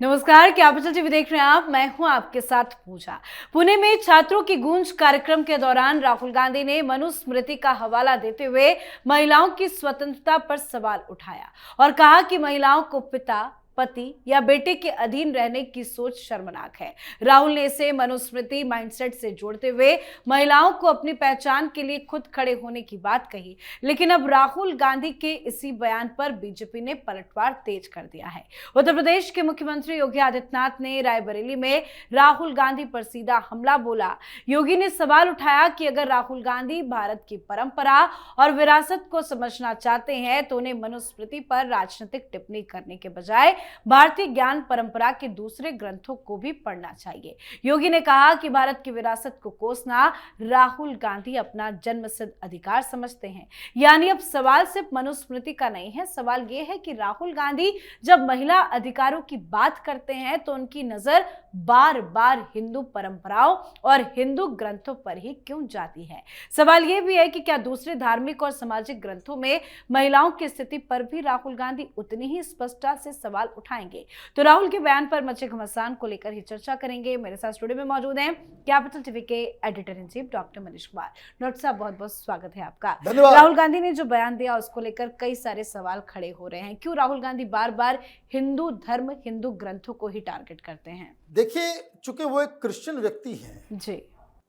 नमस्कार, capital TV देख रहे हैं आप। मैं हूं आपके साथ पूजा। पुणे में छात्रों की गूंज कार्यक्रम के दौरान राहुल गांधी ने मनुस्मृति का हवाला देते हुए महिलाओं की स्वतंत्रता पर सवाल उठाया और कहा कि महिलाओं को पिता, पति या बेटे के अधीन रहने की सोच शर्मनाक है। राहुल ने इसे मनुस्मृति माइंडसेट से जोड़ते हुए महिलाओं को अपनी पहचान के लिए खुद खड़े होने की बात कही। लेकिन अब राहुल गांधी के इसी बयान पर बीजेपी ने पलटवार तेज कर दिया है। उत्तर प्रदेश के मुख्यमंत्री योगी आदित्यनाथ ने रायबरेली में राहुल गांधी पर सीधा हमला बोला। योगी ने सवाल उठाया कि अगर राहुल गांधी भारत की परंपरा और विरासत को समझना चाहते हैं तो उन्हें मनुस्मृति पर राजनीतिक टिप्पणी करने के बजाय भारतीय ज्ञान परंपरा के दूसरे ग्रंथों को भी पढ़ना चाहिए। योगी ने कहा कि भारत की विरासत को कोसना राहुल गांधी अपना जन्मसिद्ध अधिकार समझते हैं। यानी अब सवाल सिर्फ मनुस्मृति का नहीं है, सवाल यह है कि राहुल गांधी जब महिला अधिकारों की बात करते हैं तो उनकी नजर बार बार हिंदू परंपराओं और हिंदू ग्रंथों पर ही क्यों जाती है। सवाल यह भी है कि क्या दूसरे धार्मिक और सामाजिक ग्रंथों में महिलाओं की स्थिति पर भी राहुल गांधी उतनी ही स्पष्टता से सवाल उठाएंगे। तो राहुल के बयान पर मचे घमासान को लेकर ही चर्चा करेंगे। मेरे साथ स्टूडियो में मौजूद हैं कैपिटल टीवी के editor in chief doctor Manish Kumar. Doctor साहब, बहुत बहुत स्वागत है आपका। राहुल गांधी ने जो बयान दिया उसको लेकर कई सारे सवाल खड़े हो रहे हैं। क्यों राहुल गांधी बार बार हिंदू धर्म, हिंदू ग्रंथों को ही टारगेट करते हैं? देखिए, चूंकि वो एक क्रिश्चियन व्यक्ति हैं जी,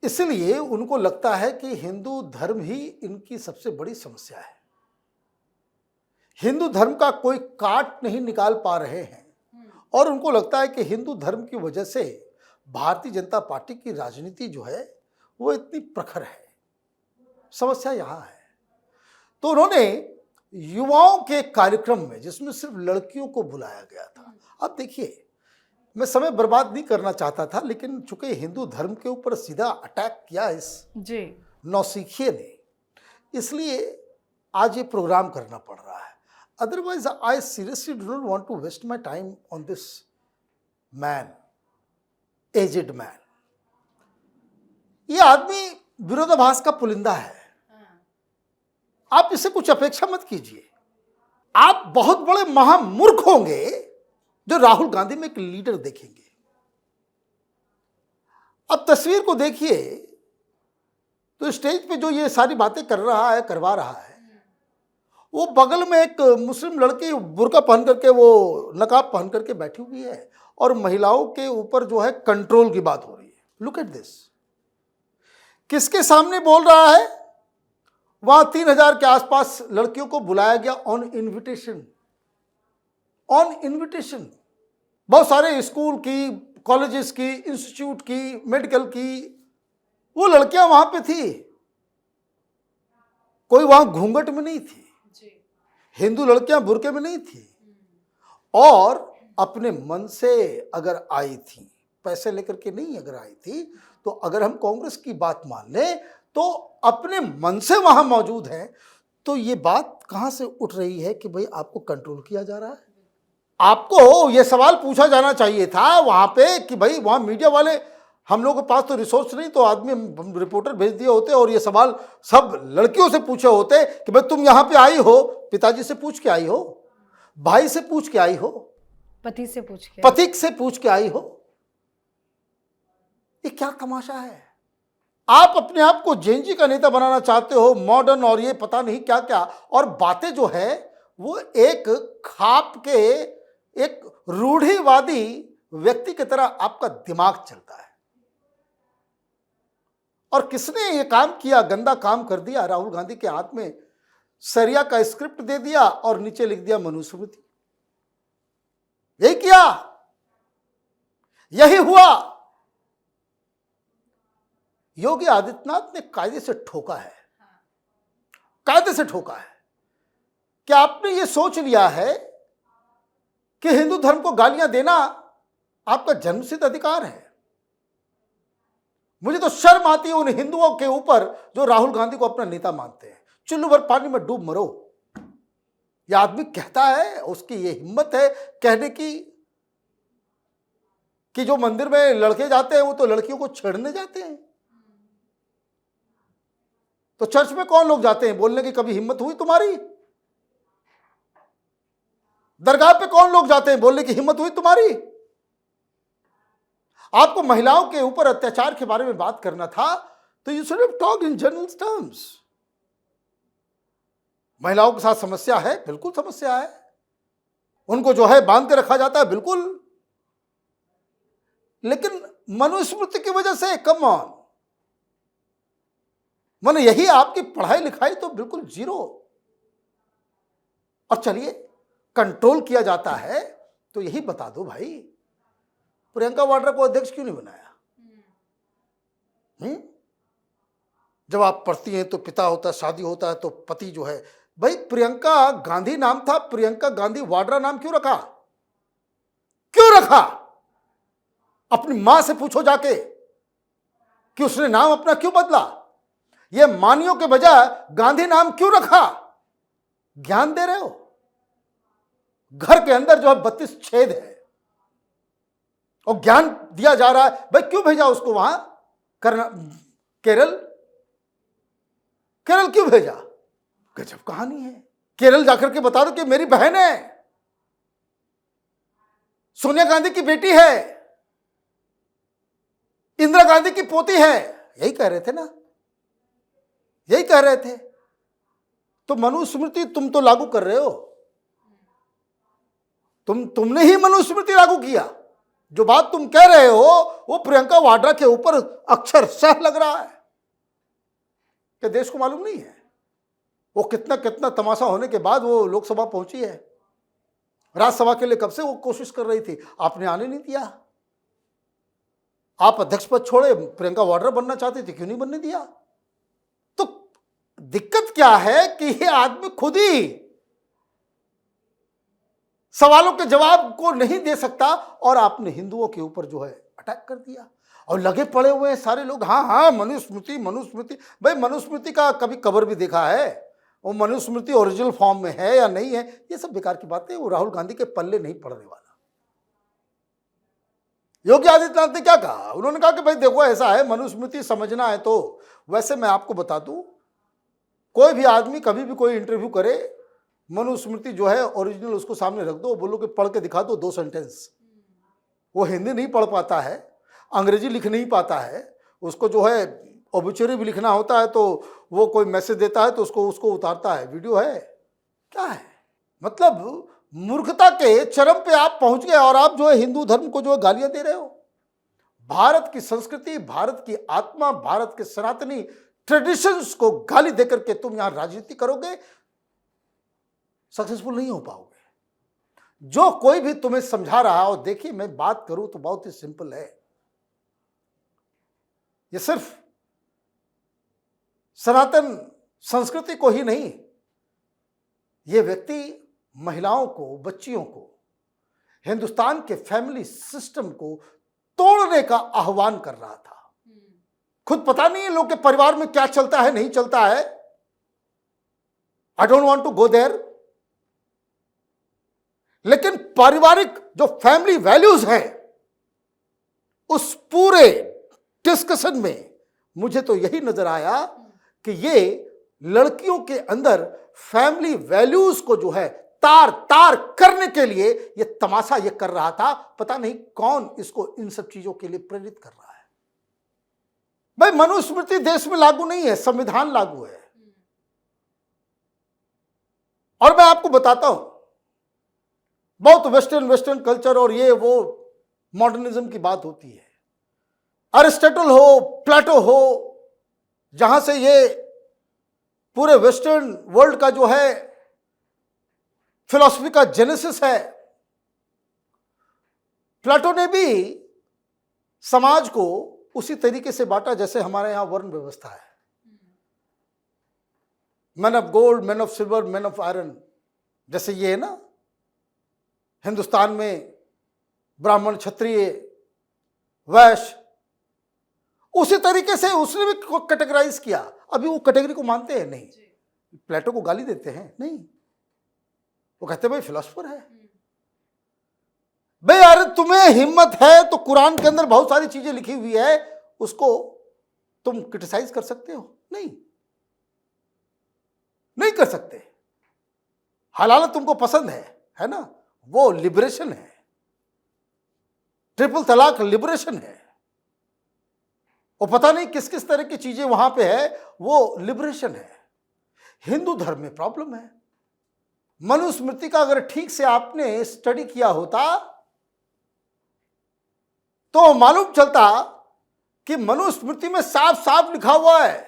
इसलिए उनको लगता है कि हिंदू धर्म ही इनकी सबसे बड़ी समस्या है। हिंदू धर्म का कोई काट नहीं निकाल पा रहे हैं और उनको लगता है कि हिंदू धर्म की वजह से भारतीय जनता पार्टी की राजनीति जो है वो इतनी प्रखर है। समस्या यहाँ है। तो उन्होंने युवाओं के कार्यक्रम में, जिसमें सिर्फ लड़कियों को बुलाया गया था, अब देखिए, मैं समय बर्बाद नहीं करना चाहता था, लेकिन चूंकि हिंदू धर्म के ऊपर सीधा अटैक किया इस नौसिखिए ने, इसलिए आज ये प्रोग्राम करना पड़ रहा है। Otherwise I seriously do not want to waste my time on this man, aged man. ये आदमी विरोधाभास का पुलिंदा है। आप इससे कुछ अपेक्षा मत कीजिए। आप बहुत बड़े महामूर्ख होंगे जो राहुल गांधी में एक लीडर देखेंगे। अब तस्वीर को देखिए तो स्टेज पे जो ये सारी बातें कर रहा है, करवा रहा है, वो बगल में एक मुस्लिम लड़की बुर्का पहन करके, वो नकाब पहन करके बैठी हुई है और महिलाओं के ऊपर जो है कंट्रोल की बात हो रही है। Look at this. किसके सामने बोल रहा है? वहां 3000 के आसपास लड़कियों को बुलाया गया ऑन इनविटेशन। On invitation. बहुत सारे स्कूल की, कॉलेजेस की, इंस्टीट्यूट की, मेडिकल की, वो लड़कियां वहां पे थी। कोई वहां घूंघट में नहीं थी। हिंदू लड़कियां बुर्के में नहीं थी और अपने मन से अगर आई थी, पैसे लेकर के नहीं अगर आई थी, तो अगर हम कांग्रेस की बात मान लें तो अपने मन से वहां मौजूद हैं। तो ये बात कहां से उठ रही है कि भाई आपको कंट्रोल किया जा रहा है? आपको ये सवाल पूछा जाना चाहिए था वहां पे कि भाई, वहां मीडिया वाले, हम लोगों के पास तो रिसोर्स नहीं, तो आदमी रिपोर्टर भेज दिए होते और ये सवाल सब लड़कियों से पूछे होते कि भाई तुम यहां पे आई हो, पिताजी से पूछ के आई हो, भाई से पूछ के आई हो, पति से पूछ के आई हो। ये क्या तमाशा है? आप अपने आप को जेनजी का नेता बनाना चाहते हो, मॉडर्न और ये पता नहीं क्या क्या, और बातें जो है वो एक खाप के, एक रूढ़िवादी व्यक्ति की तरह आपका दिमाग चलता है। और किसने ये काम किया? गंदा काम कर दिया। राहुल गांधी के हाथ में सरिया का स्क्रिप्ट दे दिया और नीचे लिख दिया मनुस्मृति। यही किया, यही हुआ। योगी आदित्यनाथ ने कायदे से ठोका है, कायदे से ठोका है। क्या आपने ये सोच लिया है कि हिंदू धर्म को गालियां देना आपका जन्मसिद्ध अधिकार है? मुझे तो शर्म आती है उन हिंदुओं के ऊपर जो राहुल गांधी को अपना नेता मानते हैं। चुल्लू भर पानी में डूब मरो। यह आदमी कहता है, उसकी ये हिम्मत है कहने की कि जो मंदिर में लड़के जाते हैं वो तो लड़कियों को छेड़ने जाते हैं। तो चर्च में कौन लोग जाते हैं? बोलने की कभी हिम्मत हुई तुम्हारी? दरगाह पे कौन लोग जाते हैं? बोलने की हिम्मत हुई तुम्हारी? आपको महिलाओं के ऊपर अत्याचार के बारे में बात करना था तो you should have talked in general terms. महिलाओं के साथ समस्या है, बिल्कुल समस्या है, उनको जो है बांध के रखा जाता है, बिल्कुल, लेकिन मनुस्मृति की वजह से कम ऑन, माने यही आपकी पढ़ाई लिखाई तो बिल्कुल जीरो। और चलिए कंट्रोल किया जाता है तो यही बता दो भाई, प्रियंका वाड्रा को अध्यक्ष क्यों नहीं बनाया? जब आप पढ़ती हैं तो पिता होता है, शादी होता है तो पति जो है, भाई प्रियंका गांधी नाम था, प्रियंका गांधी वाड्रा नाम क्यों रखा? क्यों रखा? अपनी मां से पूछो जाके कि उसने नाम अपना क्यों बदला। यह मानियों के बजाय गांधी नाम क्यों रखा? ज्ञान दे रहे हो। घर के अंदर जो है 32 छेद है और ज्ञान दिया जा रहा है, भाई क्यों भेजा उसको वहां केरल? केरल क्यों भेजा? गजब कहानी है। केरल जाकर के बता दो कि मेरी बहन है, सोनिया गांधी की बेटी है, इंदिरा गांधी की पोती है, यही कह रहे थे ना, यही कह रहे थे। तो मनुस्मृति तुम तो लागू कर रहे हो, तुमने ही मनुस्मृति लागू किया। जो बात तुम कह रहे हो वो प्रियंका वाड्रा के ऊपर अक्षरशः लग रहा है। क्या देश को मालूम नहीं है वो कितना कितना तमाशा होने के बाद वो लोकसभा पहुंची है? राज्यसभा के लिए कब से वो कोशिश कर रही थी, आपने आने नहीं दिया। आप अध्यक्ष पद छोड़े, प्रियंका वाड्रा बनना चाहती थी, क्यों नहीं बनने दिया? तो दिक्कत क्या है कि ये आदमी खुद ही सवालों के जवाब को नहीं दे सकता और आपने हिंदुओं के ऊपर जो है अटैक कर दिया और लगे पड़े हुए हैं सारे लोग। हाँ हाँ मनुस्मृति मनुस्मृति, भाई मनुस्मृति का कभी कवर भी देखा है? वो मनुस्मृति ओरिजिनल फॉर्म में है या नहीं है, ये सब बेकार की बातें। वो राहुल गांधी के पल्ले नहीं पड़ने वाला। योगी आदित्यनाथ ने क्या कहा? उन्होंने कहा कि भाई देखो ऐसा है, मनुस्मृति समझना है तो। वैसे मैं आपको बता दूं, कोई भी आदमी कभी भी कोई इंटरव्यू करे, मनुस्मृति जो है ओरिजिनल उसको सामने रख दो, बोलो कि पढ़ के दिखा दो 2 सेंटेंस। वो हिंदी नहीं पढ़ पाता है, अंग्रेजी लिख नहीं पाता है, उसको जो है ओबिचुरी भी लिखना होता है तो वो कोई मैसेज देता है तो उसको उतारता है। वीडियो है, क्या है? मतलब मूर्खता के चरम पे आप पहुंच गए और आप जो है हिंदू धर्म को जो है गालियां दे रहे हो। भारत की संस्कृति, भारत की आत्मा, भारत के सनातनी ट्रेडिशंस को गाली देकर के तुम यहां राजनीति करोगे, सक्सेसफुल नहीं हो पाओगे। जो कोई भी तुम्हें समझा रहा हो, देखिए मैं बात करूं तो बहुत ही सिंपल है। ये सिर्फ सनातन संस्कृति को ही नहीं, ये व्यक्ति महिलाओं को, बच्चियों को, हिंदुस्तान के फैमिली सिस्टम को तोड़ने का आह्वान कर रहा था। खुद पता नहीं है लोग के परिवार में क्या चलता है, नहीं चलता है। I don't want to go there, लेकिन पारिवारिक जो फैमिली वैल्यूज है उस पूरे डिस्कशन में मुझे तो यही नजर आया कि ये लड़कियों के अंदर फैमिली वैल्यूज को जो है तार तार करने के लिए ये तमाशा ये कर रहा था। पता नहीं कौन इसको इन सब चीजों के लिए प्रेरित कर रहा है। भाई मनुस्मृति देश में लागू नहीं है, संविधान लागू है। और मैं आपको बताता हूं, बहुत वेस्टर्न कल्चर और ये वो मॉडर्निज्म की बात होती है। अरिस्टोटल हो, प्लेटो हो, जहां से ये पूरे वेस्टर्न वर्ल्ड का जो है फिलॉसफी का जेनेसिस है। प्लेटो ने भी समाज को उसी तरीके से बांटा जैसे हमारे यहां वर्ण व्यवस्था है। Man of gold, man of silver, man of iron, जैसे ये है ना हिंदुस्तान में ब्राह्मण, क्षत्रिय, वैश्य, उसी तरीके से उसने भी कैटेगराइज किया। अभी वो कैटेगरी को मानते हैं नहीं, प्लेटो को गाली देते हैं नहीं, वो कहते हैं भाई फिलोसफर है। भाई यार तुम्हें हिम्मत है तो कुरान के अंदर बहुत सारी चीजें लिखी हुई है, उसको तुम क्रिटिसाइज कर सकते हो? नहीं, नहीं कर सकते। हालांकि तुमको पसंद है ना, वो लिबरेशन है। ट्रिपल तलाक लिबरेशन है। और पता नहीं किस किस तरह की चीजें वहां पे है, वो लिबरेशन है। हिंदू धर्म में प्रॉब्लम है। मनुस्मृति का अगर ठीक से आपने स्टडी किया होता तो मालूम चलता कि मनुस्मृति में साफ साफ लिखा हुआ है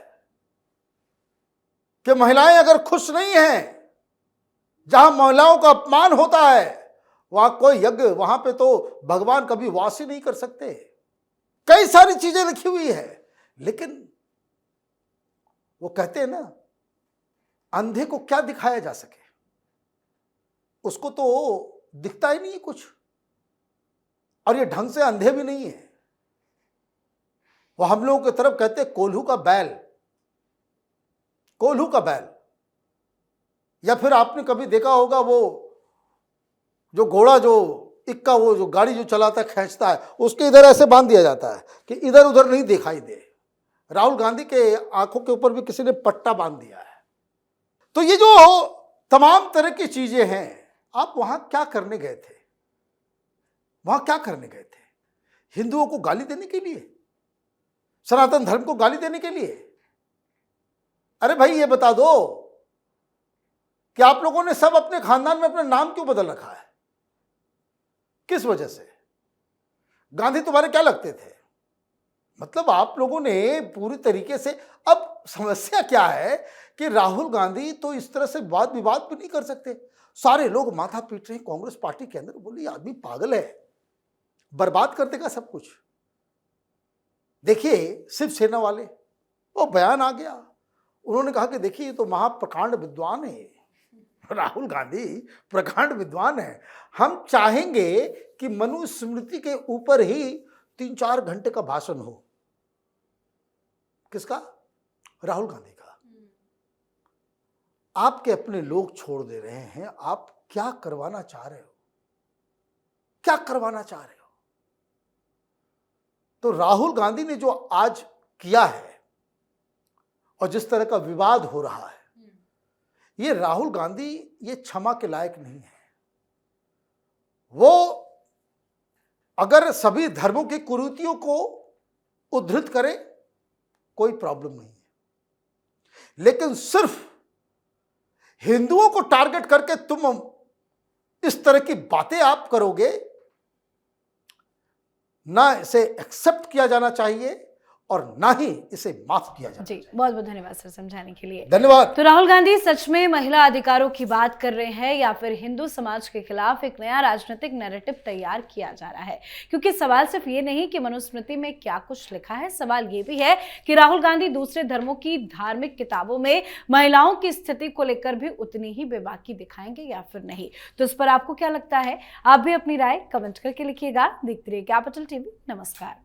कि महिलाएं अगर खुश नहीं हैं, जहां महिलाओं का अपमान होता है, वहां कोई यज्ञ, वहां पे तो भगवान कभी वास ही नहीं कर सकते। कई सारी चीजें लिखी हुई है, लेकिन वो कहते हैं ना, अंधे को क्या दिखाया जा सके, उसको तो दिखता ही नहीं है कुछ। और ये ढंग से अंधे भी नहीं है। वो हम लोगों की तरफ कहते हैं कोल्हू का बैल, कोल्हू का बैल। या फिर आपने कभी देखा होगा वो जो घोड़ा, जो इक्का, वो जो गाड़ी जो चलाता है, खींचता है, उसके इधर ऐसे बांध दिया जाता है कि इधर उधर नहीं दिखाई दे। राहुल गांधी के आंखों के ऊपर भी किसी ने पट्टा बांध दिया है। तो ये जो तमाम तरह की चीजें हैं, आप वहां क्या करने गए थे? वहां क्या करने गए थे? हिंदुओं को गाली देने के लिए? सनातन धर्म को गाली देने के लिए? अरे भाई ये बता दो कि आप लोगों ने सब अपने खानदान में अपना नाम क्यों बदल रखा है? किस वजह से? गांधी तुम्हारे क्या लगते थे? मतलब आप लोगों ने पूरी तरीके से, अब समस्या क्या है कि राहुल गांधी तो इस तरह से वाद विवाद भी नहीं कर सकते। सारे लोग माथा पीट रहे हैं कांग्रेस पार्टी के अंदर, बोले आदमी पागल है, बर्बाद कर देगा सब कुछ। देखिए शिवसेना वाले, वो बयान आ गया, उन्होंने कहा कि देखिए ये तो महाप्रकांड विद्वान है, राहुल गांधी प्रकांड विद्वान है, हम चाहेंगे कि मनुस्मृति के ऊपर ही 3-4 घंटे का भाषण हो। किसका? राहुल गांधी का। आपके अपने लोग छोड़ दे रहे हैं, आप क्या करवाना चाह रहे हो? क्या करवाना चाह रहे हो? तो राहुल गांधी ने जो आज किया है और जिस तरह का विवाद हो रहा है, ये राहुल गांधी ये क्षमा के लायक नहीं है। वो अगर सभी धर्मों की कुरीतियों को उद्धृत करे, कोई प्रॉब्लम नहीं है, लेकिन सिर्फ हिंदुओं को टारगेट करके तुम इस तरह की बातें आप करोगे, ना इसे एक्सेप्ट किया जाना चाहिए और ना ही इसे माफ किया जाना चाहिए। बहुत बहुत धन्यवाद सर समझाने के लिए। धन्यवाद। तो राहुल गांधी सच में महिला अधिकारों की बात कर रहे हैं या फिर हिंदू समाज के खिलाफ एक नया राजनीतिक नैरेटिव तैयार किया जा रहा है? क्योंकि सवाल सिर्फ ये नहीं कि मनुस्मृति में क्या कुछ लिखा है, सवाल ये भी है कि राहुल गांधी दूसरे धर्मों की धार्मिक किताबों में महिलाओं की स्थिति को लेकर भी उतनी ही बेबाकी दिखाएंगे या फिर नहीं। तो इस पर आपको क्या लगता है? आप भी अपनी राय कमेंट करके लिखिएगा। देखते रहिए कैपिटल टीवी। नमस्कार।